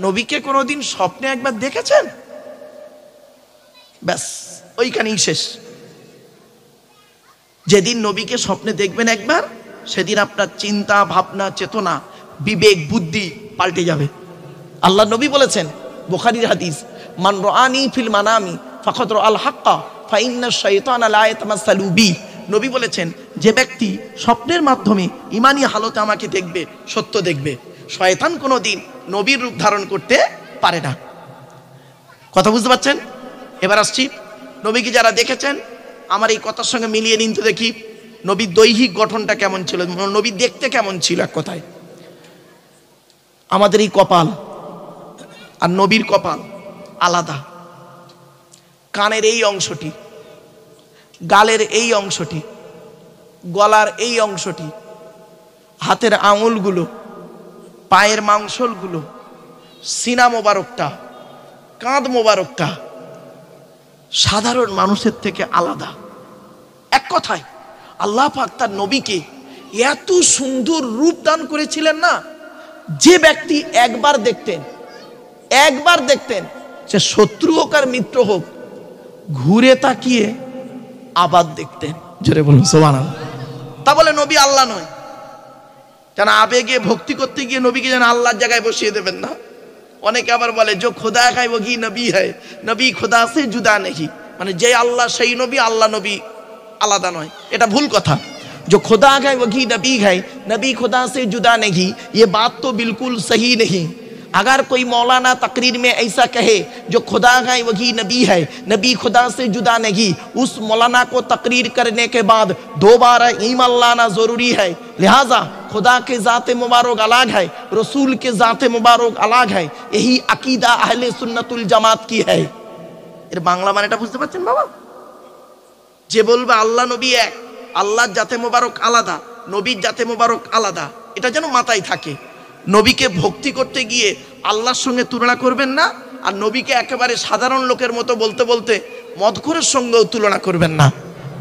নবীকে কোনোদিন স্বপ্নে একবার দেখেছেন? ব্যাস ওইখানেই শেষ। যেদিন নবীকে স্বপ্নে দেখবেন একবার, সেদিন আপনার চিন্তা ভাবনা চেতনা বিবেক বুদ্ধি পাল্টে যাবে। আল্লাহ নবী বলেছেন, বুখারীর হাদিস, মান রাআনি ফিল মানামি ফাকাদ রাআল হাক্কা ফাইন্না শাইতানা লা ইয়াতামাসসালু বি। নবী বলেছেন, যে ব্যক্তি স্বপ্নের মাধ্যমে ঈমানি হালতে আমাকে দেখবে, সত্য দেখবে। শয়তান কোনোদিন নবীর রূপ ধারণ করতে পারে না। কথা বুঝতে পারছেন? এবার আসছি, নবীকে যারা দেখেছেন আমার এই কথার সঙ্গে মিলিয়ে নিন তো দেখি নবীর দৈহিক গঠনটা কেমন ছিল, নবী দেখতে কেমন ছিল। এক কথায় আমাদের এই কপাল আর নবীর কপাল আলাদা। কানের এই অংশটি, গালের এই অংশটি, গলার এই অংশটি, হাতের আঙুলগুলো, পায়ের মাংসলগুলো, সিনা মোবারকটা, কাঁধ মোবারকটা সাধারণ মানুষের থেকে আলাদা। এক কথায় আল্লাহ পাক তার নবীকে এত সুন্দর রূপ দান করেছিলেন না, যে ব্যক্তি একবার দেখতেন সে শত্রু হোক আর মিত্র হোক, ঘুরে তাকিয়ে আবার দেখতেন। জোরে বলুন সুবহানাল্লাহ। তা বলে নবী আল্লাহ নয়, যেন আবেগে ভক্তি করতে গিয়ে নবীকে যেন আল্লাহর জায়গায় বসিয়ে দেবেন না। অনেকে আবার বলে যে খোদা খায় ওগি নবী হয়, নবী খোদা সে জুদা নেই, মানে যে আল্লাহ সেই নবী, আল্লাহ নবী আলাদা নয়। এটা ভুল কথা। जो खुदा है वही नबी है, नबी खुदा से जुदा नहीं, ये बात तो बिल्कुल सही नहीं। अगर कोई मौलाना तकरीर में ऐसा कहे जो खुदा है वही नबी है, नबी खुदा से जुदा नहीं, उस मौलाना को तकरीर करने के बाद दोबारा ईमान लाना जरूरी है। लिहाजा खुदा के ज़ात मुबारक अलग है, रसूल के ज़ात मुबारक अलग है। यही अकीदा अहले सुन्नतुल जमात की है। এর বাংলা মানেটা বুঝতে পারছেন বাবা? যে বলবে আল্লাহ নবী এক, আল্লাহর জাতে মোবারক আলাদা, নবীর জাতে মোবারক আলাদা, এটা যেন মাথায় থাকে। নবীকে ভক্তি করতে গিয়ে আল্লাহর সঙ্গে তুলনা করবেন না, আর নবীকে একেবারে সাধারণ লোকের মতো বলতে বলতে মদখোরের সঙ্গেও তুলনা করবেন না।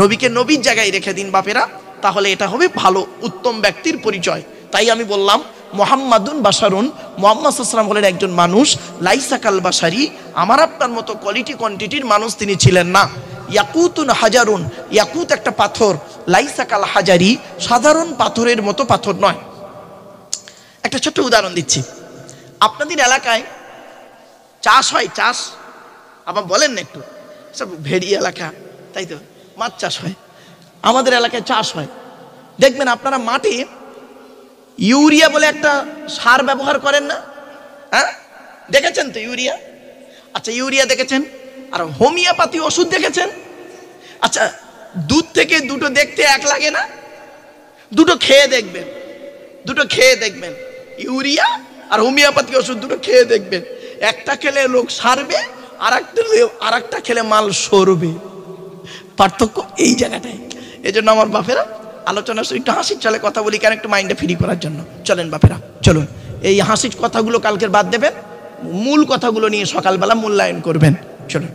নবীকে নবীর জায়গায় রেখে দিন বাপেরা, তাহলে এটা হবে ভালো উত্তম ব্যক্তির পরিচয়। তাই আমি বললাম মুহাম্মাদুন বাশারুন, মুহাম্মদ সাল্লাল্লাহু আলাইহি ওয়াসাল্লাম হলেন একজন মানুষ, লাইসা কাল বাশারি, আমার আপনার মতো কোয়ালিটি কোয়ান্টিটির মানুষ তিনি ছিলেন না। ইয়াকুতুন হাজারুন, ইয়াকুত একটা পাথর, লাইসা কাল হাজারি, সাধারণ পাথরের মতো পাথর নয়। একটা ছোট্ট উদাহরণ দিচ্ছি। আপনাদের এলাকায় চাষ হয়, চাষ আবার বলেন না একটু, সব ভেড়ি এলাকা তাই তো, মাছ চাষ হয়। আমাদের এলাকায় চাষ হয়, দেখবেন আপনারা মাঠে ইউরিয়া বলে একটা সার ব্যবহার করেন না? হ্যাঁ, দেখেছেন তো ইউরিয়া? আচ্ছা, ইউরিয়া দেখেছেন, আর হোমিওপ্যাথি ওষুধ দেখেছেন? আচ্ছা, দুধ থেকে দুটো দেখতে এক লাগে না? দুটো খেয়ে দেখবেন, ইউরিয়া আর হোমিওপ্যাথি ওষুধ দুটো খেয়ে দেখবেন। একটা খেলে লোক সারবে, আর একটা খেলে মাল সরবে। পার্থক্য এই জায়গাটায়। এই জন্য আমার বাপেরা আলোচনা একটু হাসির চলে কথা বলি, কেন? একটু মাইন্ডে ফ্রি করার জন্য। চলেন বাপেরা, চলুন এই হাসির কথাগুলো কালকের বাদ দেবেন, মূল কথাগুলো নিয়ে সকালবেলা মূল্যায়ন করবেন। চলুন।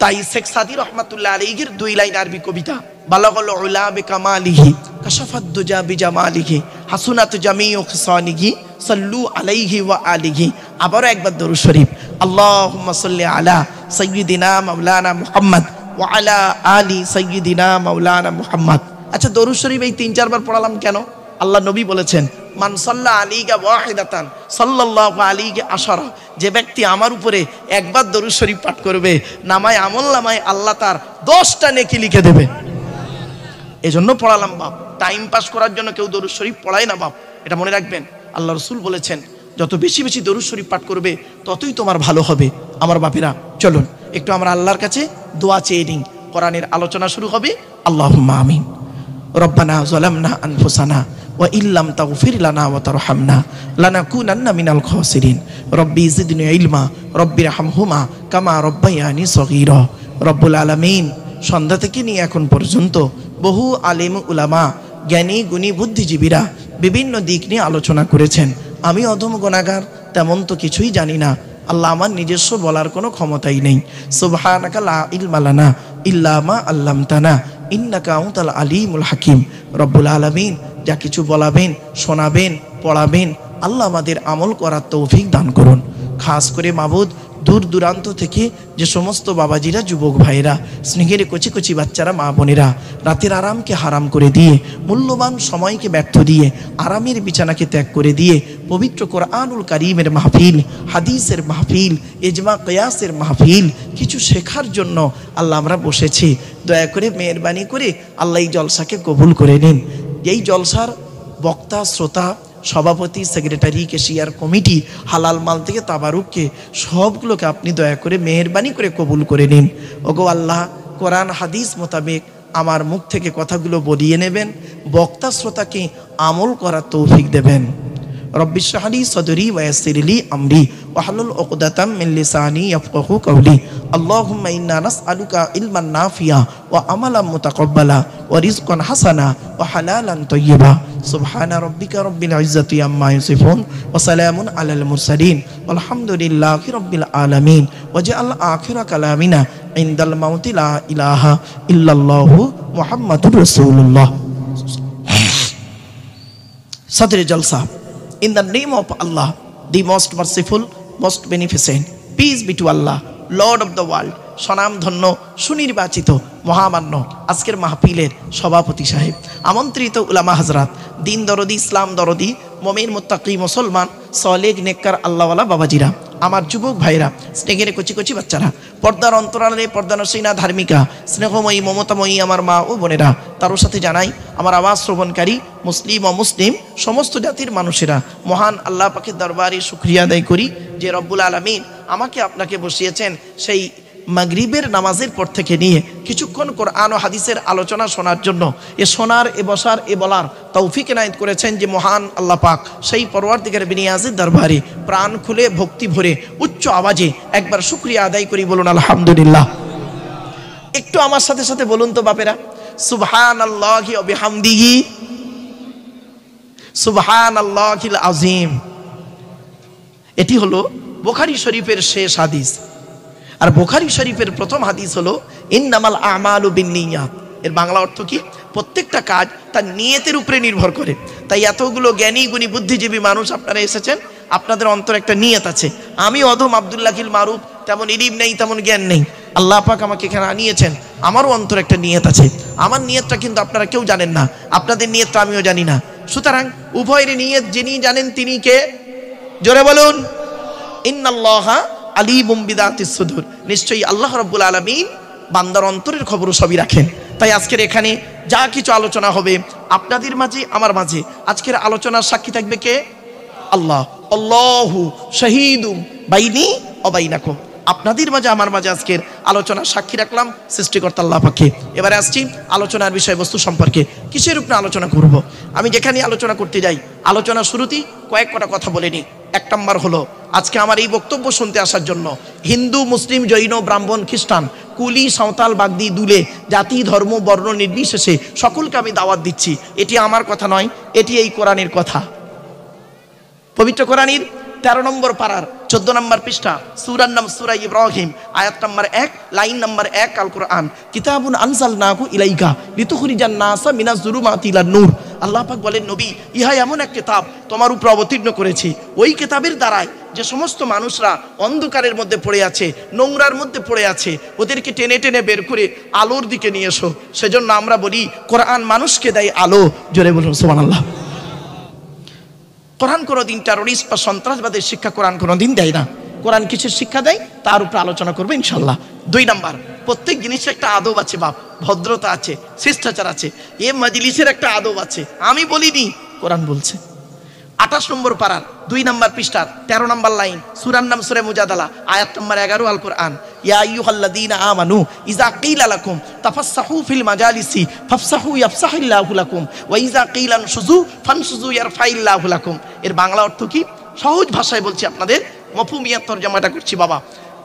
তাই শেখ সাদী রহমাতুল্লাহ আলাইহির 2 লাইন আরবি কবিতা, বালাগাল উলা বিকামালিহি কাশাফাদ দুজা বিজামালিহি হাসুনাত জামিউ খিসানিহি সাল্লু আলাইহি ওয়া আলিহি। আবারও একবার দরুদ শরীফ, আল্লাহুম্মা সাল্লি আলা সাইয়্যিদিনা মাওলানা মুহাম্মদ ওয়া আলা আলি সাইয়্যিদিনা মাওলানা মুহাম্মদ। আচ্ছা, দরুদ শরীফ এই 3-4 বার পড়ালাম কেন? আল্লাহ নবী বলেছেন, মান সাল্লা আলাইকা ওয়াহিদাতান সাল্লাল্লাহু আলাইহি আশারা, যে ব্যক্তি আমার উপরে একবার দরুদ শরীফ পাঠ করবে, নামায় আমলনামায় আল্লাহ তার 10টা নেকি লিখে দেবে। এজন্য পড়ালাম বাপ, টাইম পাস করার জন্য কেউ দরুদ শরীফ পড়ায় না বাপ, এটা মনে রাখবেন। আল্লাহ রাসূল বলেছেন, যত বেশি বেশি দরুদ শরীফ পাঠ করবে ততই তোমার ভালো হবে। আমার বাপেরা, চলুন একটু আমরা আল্লাহর কাছে দোয়া চেয়ে নিই। কোরআনের আলোচনা শুরু হবে। আল্লাহুম্মা আমিন। রব্বানা যালামনা আনফুসানা ওয়া ইল্লাম তাগফির লানা ওয়া তারহামনা লানাকুনান্না মিনাল খাসিরিন। রব্বি জিদনি ইলমা রব্বিরহামহুমা কামা রব্বায়ানি সগীরা। রব্বুল আলামিন, সন্ধ্যা থেকে নিয়ে এখন পর্যন্ত বহু আলেম উলামা, জ্ঞানী গুণী বুদ্ধিজীবীরা বিভিন্ন দিক নিয়ে আলোচনা করেছেন। আমি অধম গুনাহগার, তেমন তো কিছুই জানি না। আল্লাহ, আমার নিজস্ব বলার কোনো ক্ষমতাই নেই। সুবহানাকা লা ইলমা লানা ইল্লা মা আল্লামতানা ইন্নাকা আনতাল আলিমুল হাকিম। রব্বুল আলামিন, যা কিছু বলাবেন, শোনাবেন, পড়াবেন, আল্লাহ আমাদের আমল করার তৌফিক দান করুন। খাস করে মাবুদ দূর দূরান্ত থেকে যে সমস্ত বাবাজিরা, যুবক ভাইরা, স্নেহের কচি কচি বাচ্চারা, মা বোনেরা রাতের আরামকে হারাম করে দিয়ে, মূল্যবান সময়কে ব্যর্থ দিয়ে, আরামের বিছানাকে ত্যাগ করে দিয়ে পবিত্র কোরআনুল কারীমের মাহফিল, হাদিসের মাহফিল, ইজমা কিয়াসের মাহফিল কিছু শেখার জন্য আল্লাহ আমরা বসেছি। দয়া করে মেহেরবানি করে আল্লাহ এই জলসাকে কবুল করে নিন। এই জলসার বক্তা, শ্রোতা, সভাপতি, সেক্রেটারি, কেশিয়ার কমিটি, হালাল মাল থেকে তাবারুককে সবগুলোকে আপনি দয়া করে মেহেরবানি করে কবুল করে নিন। ওগো আল্লাহ, কোরআন হাদিস মোতাবেক আমার মুখ থেকে কথাগুলো বলিয়ে নেবেন, বক্তা শ্রোতাকে আমল করার তৌফিক দেবেন। রব্বি ইশরাহ লি সাদরি ওয়া ইয়াসসির লি আমরি ওয়াহলুল উকদাতাম মিন লিসানি ইয়াফকাহু কওলি। আল্লাহুম্মা ইন্না নাসআলুকা ইলমান নাফিয়া ওয়া আমালান মুতাকাব্বালা ওয়া রিজকান হাসানা ওয়া হালালান তাইয়্যিবা। সুবহানা রাব্বিকা রাব্বিল ইজ্জাতি আম্মা ইয়াসিফুন ওয়া সালামুন আলাল মুরসালিন ওয়ালহামদুলিল্লাহি রাব্বিল আলামিন। ওয়াজআল আখিরা কালামিনা ইনদাল মাউতি লা ইলাহা ইল্লাল্লাহু মুহাম্মাদুর রাসূলুল্লাহ। Sadr Jalsa. In the name of Allah, the most merciful, most beneficent, peace be to Allah, Lord of the world, সনাম ধন্য সুনির্বাচিত মহামান্য আজকের মাহফিলের সভাপতি সাহেব, আমন্ত্রিত উলামা হযরত, দিন দরদি, ইসলাম দরদি, মুমিন মুত্তাকি মুসলমান, সালেহ নেককার আল্লাহওয়ালা বাবাজিরা, আমার যুবক ভাইরা, স্নেহের কচি কচি বাচ্চারা, পর্দার অন্তরালে পর্দানসীনা ধার্মিকা, স্নেহময়ী মমতাময়ী আমার মা ও বোনেরা, তারও সাথে জানাই আমার আওয়াজ শ্রবণকারী মুসলিম ও মুসলিম সমস্ত জাতির মানুষেরা, মহান আল্লাহ পাকের দরবারে শুকরিয়া আদায় করি যে রব্বুল আলামিন আমাকে আপনাকে বসিয়েছেন সেই মাগরিবের নামাজের পর থেকে নিয়ে কিছুক্ষণ কোরআন ও হাদিসের আলোচনা শোনার জন্য। এ শোনার, এ বসার, এ বলার তৌফিক এনায়েত করেছেন যে মহান আল্লাহ পাক। সেই পরওয়ারদিগার বিনিয়াজের দরবারে প্রাণ খুলে ভক্তি ভরে উচ্চ আওয়াজে একবার শুকরিয়া আদায় করি, বলুন আলহামদুলিল্লাহ। একটু আমার সাথে সাথে বলুন তো বাপেরা, সুবহানাল্লাহি ওয়া বিহামদিহি সুবহানাল্লাহিল আযীম। এটি হলো বুখারী শরীফের শেষ হাদিস। আর বুখারী শরীফের প্রথম হাদিস হলো ইন্নামাল আমালু বিন্নিয়াত। এর বাংলা অর্থ কি? প্রত্যেকটা কাজ তার নিয়তের উপরে নির্ভর করে। তাই এতগুলো জ্ঞানী গুণী বুদ্ধিজীবী মানুষ আপনারা এসেছেন, আপনাদের অন্তর একটা নিয়ত আছে। আমি অধম আব্দুল্লাহিল মারুফ, তেমন ইলম নেই, তেমন জ্ঞান নেই, আল্লাহ পাক আমাকে এখানে আনিয়েছেন, আমারও অন্তর একটা নিয়ত আছে। আমার নিয়তটা কিন্তু আপনারা কেউ জানেন না, আপনাদের নিয়তটা আমিও জানি না। সুতরাং উভয়ের নিয়ত যিনি জানেন তিনি কে? জোরে বলুন, ইন্নাল্লাহা আলিমুম বিদাতিস সুদুর। নিশ্চয়ই আল্লাহ রাব্বুল আলামিন বান্দার অন্তরের খবরও সবই রাখেন। তাই আজকের এখানে যা কিছু আলোচনা হবে আপনাদের মাঝে, আমার মাঝে, আজকের আলোচনার সাক্ষী থাকবে কে? আল্লাহ। আল্লাহু শাহীদুম বাইনি ওয়া বাইনাকুম। আপনাদের মাঝে, আমার মাঝে আজকের আলোচনার সাক্ষী রাখলাম সৃষ্টিকর্তা আল্লাহ পাককে। এবারে আসছি আলোচনার বিষয়বস্তু সম্পর্কে। কিসের উপরে আলোচনা করব? আমি যেখানে আলোচনা করতে যাই আলোচনা শুরুতেই কয়েক কটা কথা বলে নিই। এক নম্বর হলো, আজকে আমার এই বক্তব্য শুনতে আসার জন্য হিন্দু, মুসলিম, জৈন, ব্রাহ্মণ, খ্রিস্টান, কুলি, সাঁওতাল, বাগদি, দুলে, জাতি, ধর্ম, বর্ণ নির্বিশেষে সকলকে আমি দাওয়াত দিচ্ছি। এটি আমার কথা নয়, এটি এই কোরআনের কথা। পবিত্র কোরআনের 13 নম্বর পারার 14 নম্বর পৃষ্ঠা, সূরার নাম সূরা ইব্রাহিম, আয়াত নম্বর 1, লাইন নম্বর 1, আল কোরআন কিতাবুন আনজালনাহু ইলাইকা লিতুখরিজান নাসা মিনাজ যুলুমাতি ইলান নূর। আল্লাহ পাক বলেন, নবী, ইহা এমন এক কিতাব তোমার উপর অবতীর্ণ করেছি, ওই কিতাবের দ্বারাই যে সমস্ত মানুষরা অন্ধকারের মধ্যে পড়ে আছে, নোংরার মধ্যে পড়ে আছে, ওদেরকে টেনে টেনে বের করে আলোর দিকে নিয়ে এসো। সেজন্য আমরা বলি কোরআন মানুষকে দেয় আলো। জোরে বলুন সুবহানাল্লাহ। কোরআন কোনোদিন টেরোরিস্ট বা সন্ত্রাসবাদের শিক্ষা কোরআন কোনোদিন দেয় না। কোরআন কিসের শিক্ষা দেয় তার উপর আলোচনা করবো ইনশাল্লাহ। 2 নাম্বার, প্রত্যেক জিনিসের একটা আদব আছে বাপ, ভদ্রতা আছে, শিষ্টাচার আছে। এ মজলিসের একটা আদব আছে, আমি বলিনি, কোরআন বলছে। 28 নম্বর পারার 2 নম্বর পৃষ্ঠার 13 নম্বর লাইন, সূরার নাম সূরা মুজাদালা, আয়াত নম্বর 11, আল কোরআন ইয়া আইয়ুহাল্লাযীনা আমানু ইযা কিলা লাকুম তাফাসসাহু ফিল মাজালিসি ফাফসাহু ইয়াফসাহিল্লাহু লাকুম ওয়া ইযা কিলা নশুযু ফানশুযু ইয়ারফাইল্লাহু লাকুম। এর বাংলা অর্থ কি? সহজ ভাষায় বলছি, আপনাদের মফহুমিয়াত তরজমাটা করছি বাবা।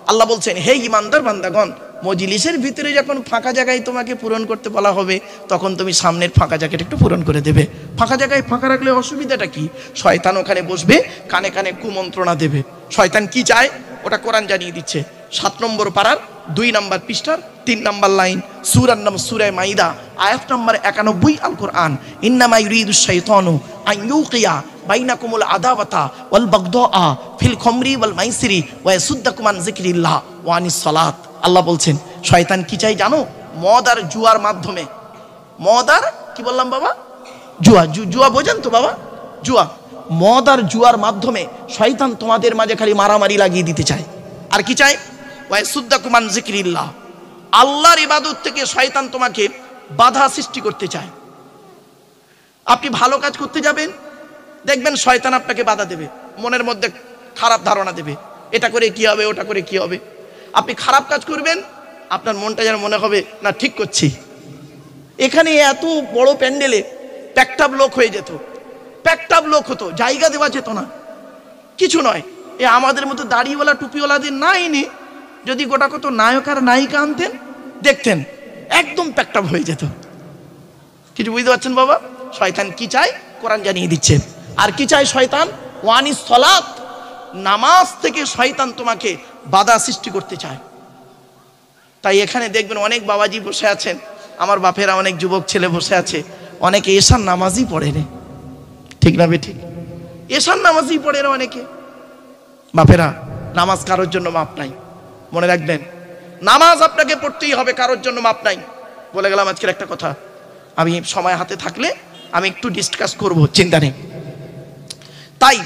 আল্লাহ বলছেন, হে ঈমানদার বান্দাগণ, মজলিসের ভিতরে যখন ফাঁকা জায়গায় তোমাকে পূরণ করতে বলা হবে তখন তুমি সামনের ফাঁকা জায়গাটা একটু পূরণ করে দেবে। ফাঁকা জায়গায় ফাঁকা রাখলে অসুবিধাটা কি? শয়তান ওখানে বসবে, কানে কানে কুমন্ত্রণা দেবে। শয়তান কি চায় ওটা কোরআন জানিয়ে দিচ্ছে। 7 নম্বর পারার 2 নম্বর পৃষ্ঠার 3 নম্বর লাইন, সূরার নাম সূরা মাইদা, আয়াত নম্বর 91 আল কোরআন। ইন্নামা ইউরিদুশ শাইতানু আন ইউকিয়া বাইনাকুমুল আদাওয়াতা ওয়াল বাগদাআ ফিল খামরি ওয়াল মাইসিরি ওয়া ইয়াসুদ্দাকুম আন যিকরিল্লাহ ওয়া আনিস সালাত। আল্লাহ বলছেন শয়তান কি চাই জানো? মদ আর জুয়ার মাধ্যমে, মদ আর কি বললাম বাবা? জুয়া। জুয়া বোঝেন তো বাবা? জুয়া। মদ আর জুয়ার মাধ্যমে শয়তান তোমাদের মাঝে খালি মারামারি লাগিয়ে দিতে চায়। আর কি চায়? ওয়া ইয়াসুদ্দাকুম আন যিকরিল্লাহ, আল্লাহর ইবাদত থেকে শয়তান তোমাকে বাধা সৃষ্টি করতে চায়। আপনি ভালো কাজ করতে যাবেন, দেখবেন শয়তান আপনাকে বাধা দেবে, মনের মধ্যে খারাপ ধারণা দেবে, এটা করে কি হবে, ওটা করে কি হবে। আপনি খারাপ কাজ করবেন, আপনার মনটা যেন মনে হবে না ঠিক করছি। এখানে এত বড় প্যান্ডেলে প্যাকটাপ লোক হয়ে যেত, প্যাকটাপ লোক হতো, জায়গা দেওয়া যেত না, কিছু নয়। এ আমাদের মতো দাড়িওয়ালা টুপিওয়ালাদের না এনে যদি গোটা কত নায়ক আর নায়িকা আনতেন, দেখতেন একদম প্যাকটাপ হয়ে যেত। কিছু বুঝতে পারছেন বাবা? শয়তান কি চায় কোরআন জানিয়ে দিচ্ছে। আর কি চায় শয়তান? ওয়ানিস সালাত, নামাজ থেকে শয়তান তোমাকে বাধা সৃষ্টি করতে চায়। তাই এখানে দেখবেন অনেক বাবাজি বসে আছেন, আমার বাপেরা অনেক যুবক ছেলে বসে আছে, অনেকে এশার নামাজই পড়ে রে, ঠিক না বেঠিক? এশার নামাজই পড়ে রে অনেকে। বাপেরা, নামাজ কারোর জন্য মাপ নাই, মনে রাখবেন, নামাজ আপনাকে পড়তেই হবে, কারোর জন্য মাপ নাই। বলে গেলাম আজকের একটা কথা, আমি সময় হাতে থাকলে আমি একটু ডিসকাস করব, চিন্তা নেই। তাই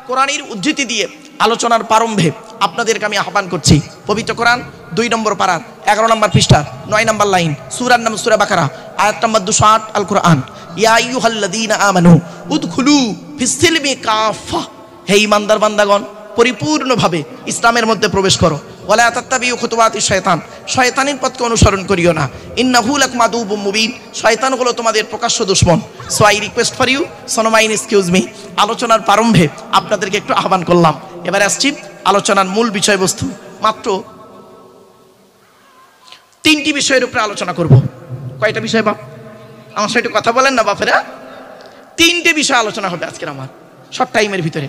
কোরআনের উদ্ধৃতি দিয়ে আলোচনার প্রারম্ভে আপনাদেরকে আমি আহ্বান করছি, পবিত্র কোরআন 2 নম্বর পারার 11 নম্বর পৃষ্ঠা 9 নম্বর লাইন, সূরার নাম সূরা বাকারা, আয়াত নম্বর 208 আল কোরআন। ইয়া আইয়ুহাল্লাযীনা আমানু উদখুলু ফিস-সিলমি কাফা, হে ঈমানদার বান্দাগণ পরিপূর্ণভাবে ইসলামের মধ্যে প্রবেশ করো। ওয়ালা তাত্তাবিউ খুতুওয়াতিশ শয়তান, শয়তানের পথকে অনুসরণ করিও না। ইন্নাহু লাকুম আদুউম মুবিন, শয়তান হলো তোমাদের প্রকাশ্য দুশমন। So I request for you, সোনোমাইন এক্সকিউজ মি, আলোচনার প্রারম্ভে আপনাদেরকে একটু আহ্বান করলাম। এবারে আসছি আলোচনার মূল বিষয়বস্তু। মাত্র 3টি বিষয়ের উপরে আলোচনা করব। কয়টা বিষয় বাপ? আমার সাথে একটু কথা বলেন না বাপেরা। 3টে বিষয় আলোচনা হবে আজকের আমার শর্ট টাইমের ভিতরে।